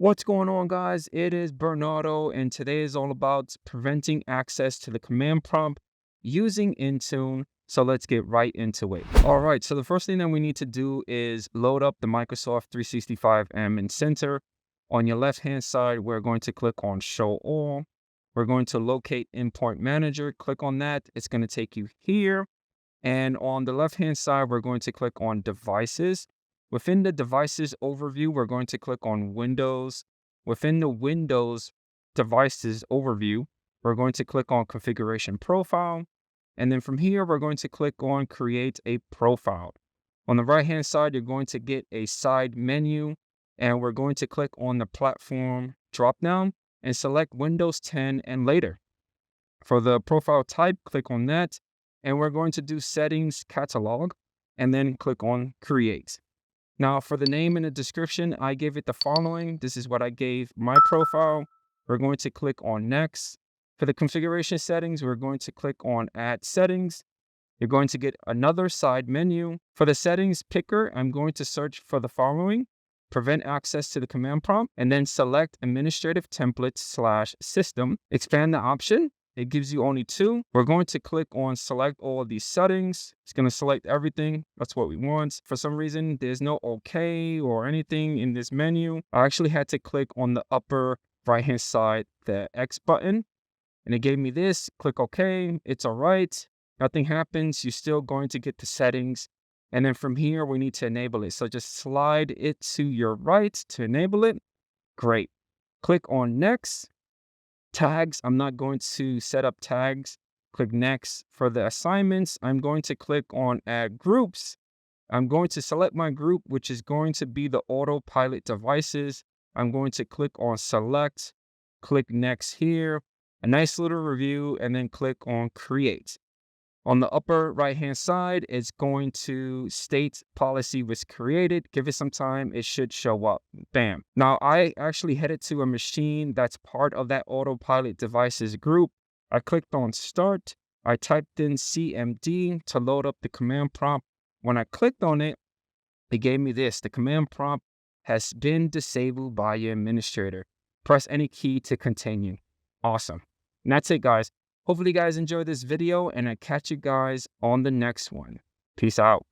What's going on, guys? It is Bernardo, and today is all about preventing access to the command prompt using Intune. So let's get right into it. All right, so the first thing that we need to do is load up the Microsoft 365 Admin Center. On your left-hand side, we're going to click on Show All. We're going to locate Endpoint Manager. Click on that. It's going to take you here. And on the left-hand side, we're going to click on Devices. Within the Devices overview, we're going to click on Windows. Within the Windows Devices overview, we're going to click on Configuration Profile. And then from here, we're going to click on Create a Profile. On the right-hand side, you're going to get a side menu, and we're going to click on the Platform dropdown and select Windows 10 and later. For the profile type, click on that. And we're going to do Settings Catalog and then click on Create. Now, for the name and the description, I gave it the following. This is what I gave my profile. We're going to click on Next. For the configuration settings, we're going to click on Add Settings. You're going to get another side menu. For the settings picker, I'm going to search for the following: prevent access to the command prompt, and then select administrative templates / system. Expand the option. It gives you only two. We're going to click on select all of these settings. It's going to select everything. That's what we want. For some reason, there's no OK or anything in this menu. I actually had to click on the upper right-hand side, the X button, and it gave me this. Click OK. It's all right. Nothing happens. You're still going to get the settings. And then from here, we need to enable it. So just slide it to your right to enable it. Great. Click on Next. Tags, I'm not going to set up tags. Click Next. For the assignments, I'm going to click on Add Groups. I'm going to select my group, which is going to be the autopilot devices. I'm going to click on Select. Click Next here. A nice little review, and then click on Create. On the upper right-hand side, it's going to state policy was created. Give it some time. It should show up. Bam. Now, I actually headed to a machine that's part of that autopilot devices group. I clicked on Start. I typed in CMD to load up the command prompt. When I clicked on it, it gave me this: the command prompt has been disabled by your administrator. Press any key to continue. Awesome. And that's it, guys. Hopefully you guys enjoyed this video, and I catch you guys on the next one. Peace out.